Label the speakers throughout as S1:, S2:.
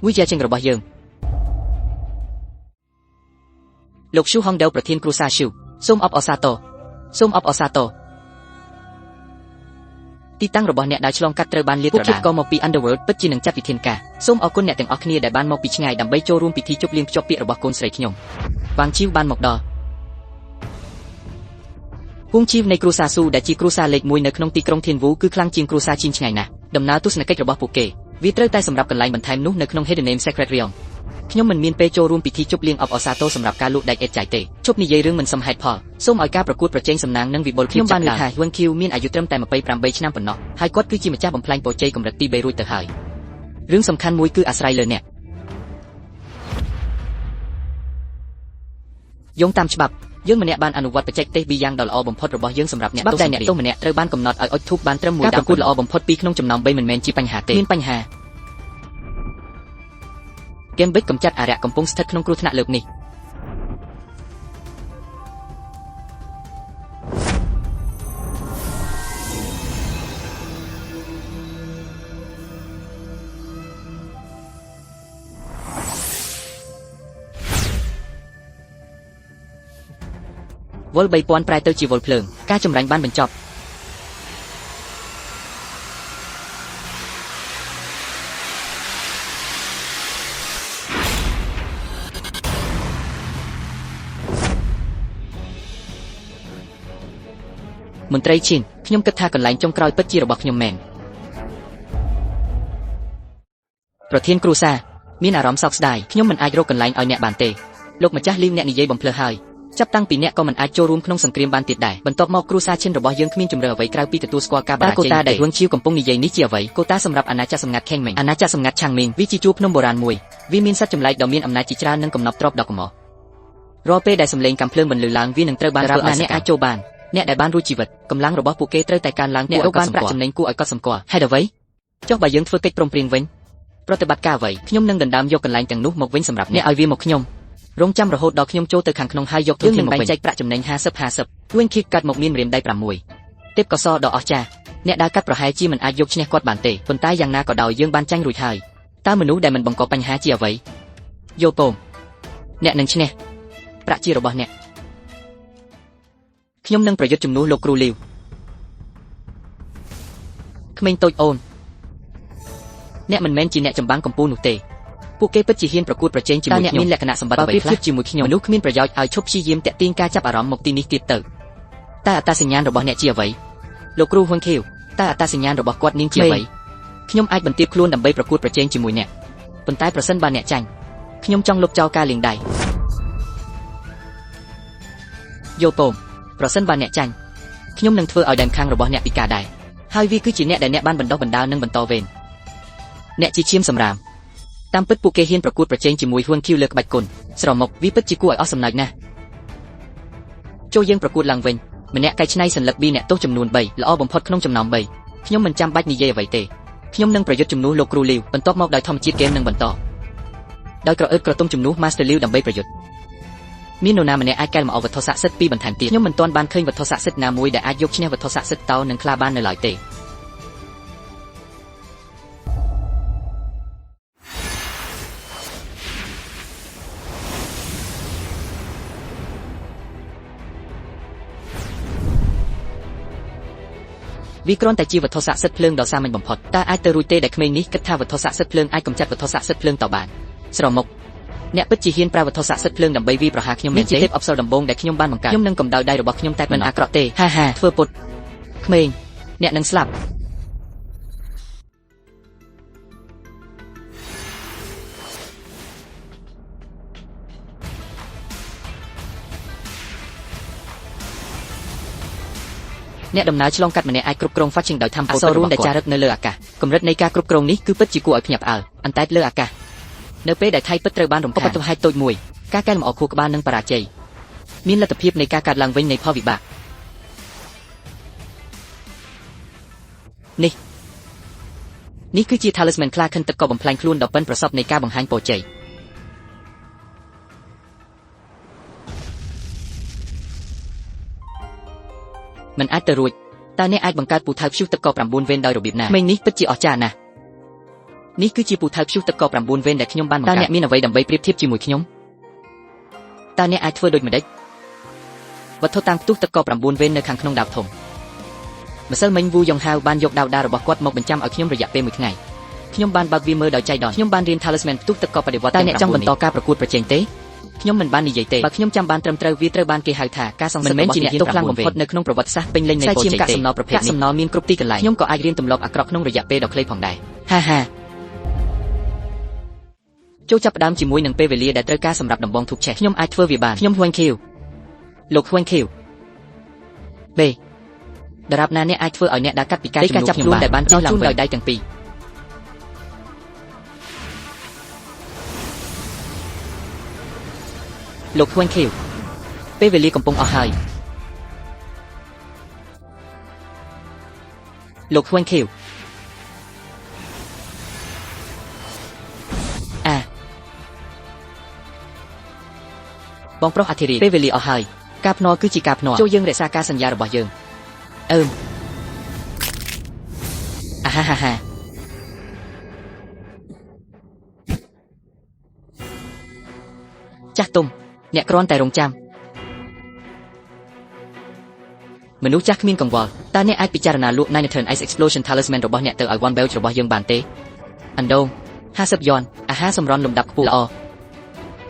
S1: វិជាជាងរបស់យើងលោកស៊ូហុងដៅប្រធានគ្រួសារស៊ូសូមអបអរសាទរសូមអបអរសាទរទីតាំងរបស់អ្នកដែលឆ្លងកាត់ត្រូវបានលាតត្រដាងក៏មកពី Underworld ពិតជានឹងចាត់វិធានការសូមអរគុណអ្នកទាំងអស់គ្នាដែលបានមកពីឆ្ងាយដើម្បីចូលរួមពិធីជប់លៀងភ្ជាប់ពាក្យរបស់កូនស្រីខ្ញុំវ៉ាងជីវបានមកដល់ពងជីវនៃគ្រួសារស៊ូដែលជាគ្រួសារលេខ1នៅក្នុងទីក្រុងធានវូគឺខ្លាំងជាងគ្រួសារជីនឆ្ងាយណាស់ដំណើរទស្សនកិច្ចរបស់ពួកគេវាត្រូវតែសម្រាប់កន្លែងបន្ថែមនោះនៅក្នុង Hidden Name Secret Realm ខ្ញុំមិនមានពេលចូលរួមពិធីជប់លៀងអបអរសាទរសម្រាប់ការលក់ដែកអេតចៃទេជប់និយាយរឿងមិនសមហេតុផលសូមឲ្យការប្រកួតប្រជែងសំណាងនិងវិបុលខ្ញុំបានឮថា Yuan Q មានអាយុត្រឹមតែ28ឆ្នាំប៉ុណ្ណោះហើយគាត់គឺជាម្ចាស់បំផ្លាញពរជ័យកម្រិតទី3រួចទៅហើយរឿងសំខាន់មួយគឺអាស្រ័យលើអ្នកយោងតាមច្បាប់យើងម្នាក់បានអនុវត្តបច្ចេកទេសពីរយ៉ាងដ៏ល្អបំផុតរបស់យើងសម្រាប់អ្នកទោសដែលអ្នកទោសម្នាក់ត្រូវបានកំណត់ឲ្យអុជធូបបានត្រឹមមួយដើមប្រកួតល្អបំផុតពីរក្នុងចំណោម3មិនមែនជាបញ្ហាទេមានបញ្ហាCambridge កំចាត់អារក្សកំពុងស្ថិតក្នុងគ្រោះថ្នាក់លើកនេះវល់3000ប្រែទៅជាវល់ភ្លើងការចម្រាញ់បានបញ្ចប់មន្ត្រីឈីនខ្ញុំគិតថាកន្លែងចុងក្រោយពិតជារបស់ខ្ញុំមែនប្រធានគ្រួសារមានអារម្មណ៍សោកស្ដាយខ្ញុំមិនអាចរកកន្លែងឲ្យអ្នកបានទេលោកម្ចាស់លីមអ្នកនិយាយបំភ្លឺហើយចាប់តាំងពីអ្នកក៏មិនអាចចូលរួមក្នុងសង្គ្រាមបានទៀតដែរបន្ទាប់មកគ្រួសារឈិនរបស់យើងគ្មានជំរឿអ្វីក្រៅពីទទួលស្គាល់ការបរាជ័យកូតាដែលហួងឈៀវកំពុងនិយាយនេះជាអ្វីកូតាសម្រាប់អាណាចក្រសម្ងាត់ខេងមិញអាណាចក្រសម្ងាត់ឆាងមីងវាជាជួរភ្នំបុរាណមួយវាមានសត្វចម្លែកដ៏មានអំណាចជាច្រើននិងកំណប់ទ្រព្យដ៏កម្ររាល់ពេលដែលសម្លេងកាំភ្លើងបន្លឺឡើងវានឹងត្រូវបានរាប់អានអ្នកអាចចូលបានអ្នកដែលបានរួចជីវិតកម្លាំងរបស់ពួកគេត្រូវតែកើនឡើងគួរឲ្យកត់សម្គាល់ចំណេញគួរឲ្យកត់សម្គាល់ហេតុអ្វីចុះបើយើងធ្វើកិច្ចព្រមព្រៀងវិញប្រតិបត្តិការអ្វីខ្ញុំនឹងដណ្ដើមយកកន្លែងទាំងនោះមកវិញសម្រាប់អ្នកឲ្យវាមកខ្ញុំរងចាំរហូតដល់ខ្ញុំចូលទៅខាងក្នុងហើយយកធនធានមកវិញចែកប្រាក់ចំណេញ50-50វិញគៀកកាត់មកមានម្រាមដៃ6ទេពកសដ៏អស្ចារ្យអ្នកដើរកាត់ប្រហែលជាមិនអាចយកឈ្នះគាត់បានទេប៉ុន្តែយ៉ាងណាក៏ដោយយើងបានចាញ់រួចហើយតើមនុស្សដែលមិនបង្កបញ្ហាជាអ្វីយល់ពងអ្នកនឹងឈ្នះប្រាក់ជារបស់អ្នកខ្ញុំនឹងប្រយុទ្ធជំនួសលោកគ្រូលីវក្មេងតូចអូនអ្នកមិនមែនជាអ្នកចម្បាំងកំពូលនោះទេពួកគេពិតជាហ៊ានប្រកួតប្រជែងជាមួយខ្ញុំអ្នកមានលក្ខណៈសម្បត្តិអ្វីខ្លះជាមួយខ្ញុំមនុស្សគ្មានប្រយោជន៍ឲ្យឈប់ព្យាយាមតាក់ទាញការចាប់អារម្មណ៍មកទីនេះទៀតទៅតើអត្តសញ្ញាណរបស់អ្នកជាអ្វីលោកគ្រូហ៊ុនខៀវតើអត្តសញ្ញាណរបស់គាត់នាងជាអ្វីខ្ញុំអាចបន្ទាបខ្លួនដើម្បីប្រកួតប្រជែងជាមួយអ្នកប៉ុន្តែប្រសិនបើអ្នកចាញ់ខ្ញុំចង់លុបចោលការលាងដៃយល់ពងប្រសិនបើអ្នកចាញ់ខ្ញុំនឹងធ្វើឲ្យដែនខាងរបស់អ្នកពិការដែរហើយវាគឺជាអ្នកដែលអ្នកបានបណ្ដុះបណ្ដាលនិងបន្តវេនអ្នកជាឈាមសម្រាមតាមពិតពួកគេហ៊ានប្រកួតប្រជែងជាមួយហ៊ុនឃីវលើក្បាច់គុណស្រមុកវាពិតជាគួរឲ្យអស់សំណើចណាស់ចូលយើងប្រកួតឡើងវិញម្នាក់កែច្នៃសញ្ញាបអ្នកទោសចំនួន3ល្អបំផុតក្នុងចំណោម3ខ្ញុំមិនចាំបាច់និយាយអ្វីទេខ្ញុំនឹងប្រយុទ្ធជំនួសលោកគ្រូលីវបន្ទាប់មកដោយធម្មជាតិហ្គេមនឹងបន្តដោយក្រអឺតក្រទុំជំនួស Master Liu ដើម្បីប្រយុទ្ធមាននរណាម្នាក់អាចកែលម្អវត្ថុស័ក្តិសិទ្ធិពីបន្ថែមទៀតខ្ញុំមិនទាន់បានឃើញវត្ថុស័ក្តិសិទ្ធិណាមួយដែលអាចយកឈ្នះវត្ថុស័ក្តិសិទ្ធិតោនិងខ្លាបាននៅឡើយទេវាគ្រាន់តែជាវត្ថុស័ក្តិសិទ្ធិភ្លើងដ៏សាមញ្ញបំផុតតើអាចទៅរួចទេដែលក្មេងនេះគិតថាវត្ថុស័ក្តិសិទ្ធិភ្លើងអាចកម្ចាត់វត្ថុស័ក្តិសិទ្ធិភ្លើងតបានស្រមុកអ្នកពិតជាហ៊ានប្រើវត្ថុស័ក្តិសិទ្ធិភ្លើងដើម្បីវាយប្រហារខ្ញុំមែនទេទេពអប្សរដំបងដែលខ្ញុំបានបង្កើតខ្ញុំនឹងកំដៅដៃរបស់ខ្ញុំតែមិនអាក្រក់ទេហាហាធ្វើពុតក្មេងអ្នកនឹងស្លាប់អ្នកដំណើរឆ្លងកាត់ម្នាក់អាចគ្រប់គ្រង Fetching ដោយ Tempo អក្សររួមដែលចារឹកនៅលើអាកាសកម្រិតនៃការគ្រប់គ្រងនេះគឺពិតជាគួរឲ្យភ្ញាក់ផ្អើលអន្តែតលើអាកាសនៅពេលដែលថៃពិតត្រូវបានរំខានឧបទ្ទវហេតុតូចមួយការកែលម្អខួរក្បាលនិងបរាជ័យមានលទ្ធភាពនៃការកាត់ឡើងវិញនៃផលវិបាកនេះគឺជា Talisman ខ្លាខិនទឹកក៏បំផ្លាញខ្លួនដ៏ប៉ិនប្រសប់នៃការបង្ហាញពរជ័យមិនអាចទៅរួចតើអ្នកអាចបង្កើតពូថៅព្យុះទឹកកក9វេនដោយរបៀបណាក្មេងនេះពិតជាអស្ចារ្យណាស់ នេះគឺជាពូថៅព្យុះទឹកកក9វេនដែលខ្ញុំបានបង្កើតតើអ្នកមានអ្វីដើម្បីប្រៀបធៀបជាមួយខ្ញុំតើអ្នកអាចធ្វើដូចម្តេចវត្ថុតាំងផ្ទុះទឹកកក9វេននៅខាងក្នុងដាវធំម្សិលមិញវូយ៉ុងហាវបានយកដាវដារបស់គាត់មកបញ្ចាំឲ្យខ្ញុំរយៈពេល1ថ្ងៃខ្ញុំបានបើកវាមើលដោយចៃដន្យខ្ញុំបានរៀន Talisman ផ្ទុះទឹកកកបដិវត្តតែអ្នកចង់បន្តការប្រកួតប្រជែងទេខ្ញុំមិនបាននិយាយទេបើខ្ញុំចាំបានត្រឹមត្រូវវាត្រូវបានគេហៅថាការសង្សឹកមិនមែនជាអ្នកទោសខ្លាំងបំផុតនៅក្នុងប្រវត្តិសាស្ត្រពេញលេញនៃពលជ័យទេកាកសំណល់ប្រភេទនេះកាកសំណល់មានគ្រប់ទីកន្លែងខ្ញុំក៏អាចរៀនទម្លាប់អាក្រក់ក្នុងរយៈពេលដ៏ខ្លីផងដែរហាចូលចាប់ផ្ដើមជាមួយនឹងពេលវេលាដែលត្រូវការសម្រាប់ដំបងធូបឆេះខ្ញុំអាចធ្វើវាបានខ្ញុំហួងខៀវលោកហួងខៀវបេដរាបណាអ្នកអាចធ្វើឲ្យអ្នកដើរកាត់ពីការចាប់ខ្លួនដែលបានចោះឡើងដោយដៃទាំងពីរលោកហួងខៀវពេលវេលាកំពុងអស់ហើយលោកហួងខៀវបងប្រុសអធិរាជពេលវេលាអស់ហើយការភ្នាល់គឺជាការភ្នាល់ចូលយើងរក្សាការសន្យារបស់យើងអាហាចាស់ទុំអ្នកគ្រាន់តែរងចាំមនុស្សចាស់គ្មានកង្វល់តើអ្នកអាចពិចារណាលក់ Nine Ice Explosion Talisman របស់អ្នកទៅឲ្យ One Belch របស់យើងបានទេអណ្ដូង50 យ៉នអាហារសម្រន់លំដាប់ខ្ពស់ល្អ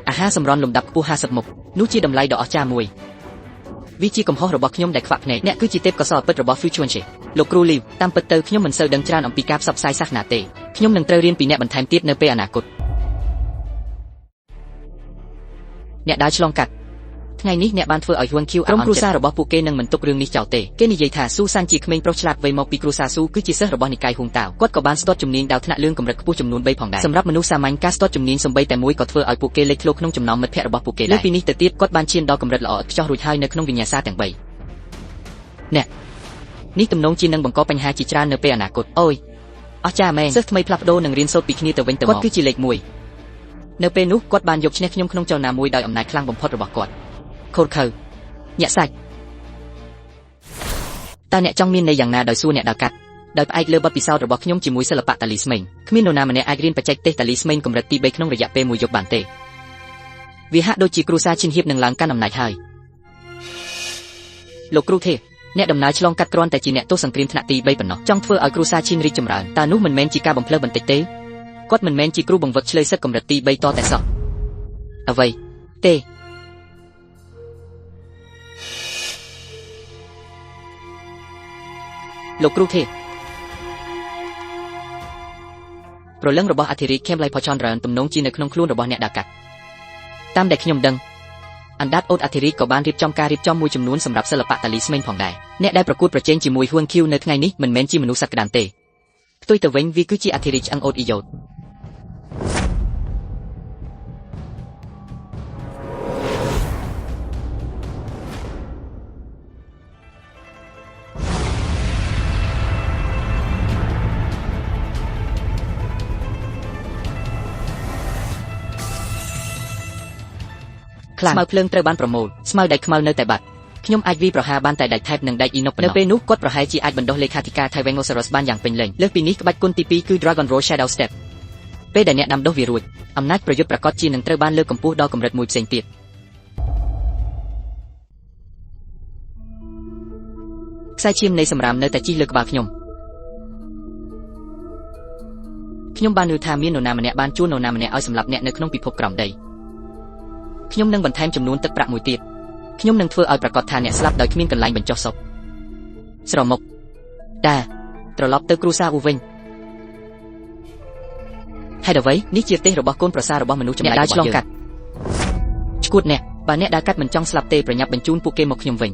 S1: អាហារសម្រន់លំដាប់ខ្ពស់50មុខនោះជាតម្លៃដ៏អស្ចារ្យមួយវាជាកំហុសរបស់ខ្ញុំដែលខ្វាក់ភ្នែកអ្នកគឺជាទេពកោសល្យពិតរបស់ Fuchuanche លោកគ្រូលីវតាមពិតទៅខ្ញុំមិនសូវដឹងច្រើនអំពីការផ្សព្វផ្សាយសាសនាទេខ្ញុំនឹងត្រូវរៀនពីអ្នកបន្ថែមទៀតនៅពេលអនាគតអ្នកដើរឆ្លងកាត់ថ្ងៃនេះអ្នកបានធ្វើឲ្យហួនខៀវក្រុមគ្រួសាររបស់ពួកគេនឹងមិនទុករឿងនេះចោលទេគេនិយាយថាស៊ូសានជាក្មេងប្រុសឆ្លាតវៃមកពីគ្រួសារស៊ូគឺជាសិស្សរបស់និកាយហួងតាវគាត់ក៏បានស្ទាត់ជំនាញដាវថ្នាក់លឿងកម្រិតខ្ពស់ចំនួន3ផងដែរសម្រាប់មនុស្សសាមញ្ញការស្ទាត់ជំនាញសំបីតែមួយក៏ធ្វើឲ្យពួកគេលេចធ្លោក្នុងចំណោមមិត្តភ័ក្តិរបស់ពួកគេដែរលើពីនេះទៅទៀតគាត់បានឈានដល់កម្រិតល្អឥតខ្ចោះរួចហើយនៅក្នុងវិញ្ញាសាទាំង3អ្នកនេះទំនងជានឹងបង្កបញ្ហាជាច្រើននៅពេលអនាគតអូយអស្ចារ្យមែនសិស្សថ្មីផ្លាស់ប្ដូរនឹងរៀនសូត្រពីគ្នាទៅវិញទៅមកគាត់គឺជាលេខ1នៅពេលនោះគាត់បានយកឈ្នះខ្ញុំក្នុងចលនាមួយដោយអំណាចខ្លាំងបំផុតរបស់គាត់ខូចខើញាក់សាច់តើអ្នកចង់មានន័យយ៉ាងណាដោយសួរអ្នកដើរកាត់ដោយផ្អែកលើបទពិសោធន៍របស់ខ្ញុំជាមួយសិល្បៈតាលីស្មេងគ្មាននរណាម្នាក់អាចរៀនបច្ចេកទេសតាលីស្មេងកម្រិតទី3ក្នុងរយៈពេល1យប់បានទេវាហាក់ដូចជាគ្រូសាឈិនហៀបនឹងឡើងកាន់អំណាចហើយលោកគ្រូទេអ្នកដំណើរឆ្លងកាត់គ្រាន់តែជាអ្នកទោសសង្គ្រាមថ្នាក់ទី3ប៉ុណ្ណោះចង់ធ្វើឲ្យគ្រូសាឈិនរីកចម្រើនតើនោះមិនមែនជាការបំភ្លើសបន្តិចទេគាត់មិនមែនជាគ្រូបង្វឹកឆ្លើយសឹកកម្រិតទី3តតែសោះអ្វីទេលោកគ្រូទេប្រលឹងរបស់អធិរាជខេមឡៃផចនរ៉ានទំនងជានៅក្នុងខ្លួនរបស់អ្នកដើរកាត់តាមដែលខ្ញុំដឹងអណ្ដាតអូតអធិរាជក៏បានរៀបចំការរៀបចំមួយចំនួនសម្រាប់សិល្បៈតាលីស្មេងផងដែរអ្នកដែលប្រកួតប្រជែងជាមួយហួនខៀវនៅថ្ងៃនេះមិនមែនជាមនុស្សសក្តានទេផ្ទុយទៅវិញវាគឺជាអធិរាជឆ្អឹងអូតអ៊ីយ៉ូតស្មៅភ្លើងត្រូវបានប្រមូលស្មៅដែកខ្មៅនៅតែបាត់ខ្ញុំអាចវាយប្រហារបានតែដែកថែបនិងដែកអ៊ីណុកនៅពេលនោះគាត់ប្រហែលជាអាចបណ្ដុះលេខាធិការ Tyrannosaurus បានយ៉ាងពេញលេញលើសពីនេះក្បាច់គុណទី2គឺ Dragon Roar Shadow Step ពេលដែលអ្នកដាំដុះវារួចអំណាចប្រយុទ្ធប្រកាសជានឹងត្រូវបានលើកកម្ពស់ដល់កម្រិតមួយផ្សេងទៀតខ្សែឈាមនៃសម្រាមនៅតែជិះលើក្បាលខ្ញុំបានឮថាមាននរណាម្នាក់បានជួលនរណាម្នាក់ឲ្យសម្លាប់អ្នកនៅក្នុងពិភពក្រោមដីខ្ញុំនឹងបន្ថែមចំនួនទឹកប្រាក់មួយទៀតខ្ញុំនឹងធ្វើឲ្យប្រកាសថាអ្នកស្លាប់ដោយគ្មានកន្លែងបញ្ចុះศพស្រមុកតាត្រឡប់ទៅគ្រួសារអ៊ូវិញហេតុអ្វីនេះជាទេសរបស់កូនប្រសាររបស់មនុស្សចម្លែករបស់យើងឈួតអ្នកបើអ្នកដើរកាត់មិនចង់ស្លាប់ទេប្រញាប់បញ្ជូនពួកគេមកខ្ញុំវិញ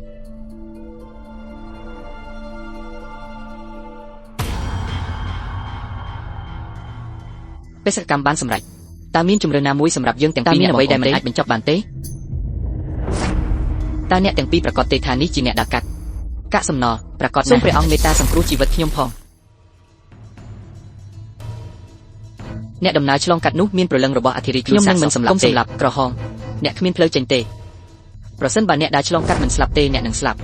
S1: បេសកកម្មបានសម្រេចតើមានជំរឿនណាមួយសម្រាប់យើងទាំងពីរអ្នកអ្វីដែលមិនអាចបញ្ចប់បានទេតើអ្នកទាំងពីរប្រកាសទេថានេះជាអ្នកដើរកាត់កាកសំណរប្រកាសសូមព្រះអង្គមេត្តាសង្គ្រោះជីវិតខ្ញុំផងអ្នកដំណើរឆ្លងកាត់នោះមានប្រលឹងរបស់អធិរាជខ្ញុំនឹងមិនសម្លាប់ក្រហមអ្នកគ្មានផ្លូវចេញទេប្រសិនបើអ្នកដើរឆ្លងកាត់មិនស្លាប់ទេអ្នកនឹងស្លាប់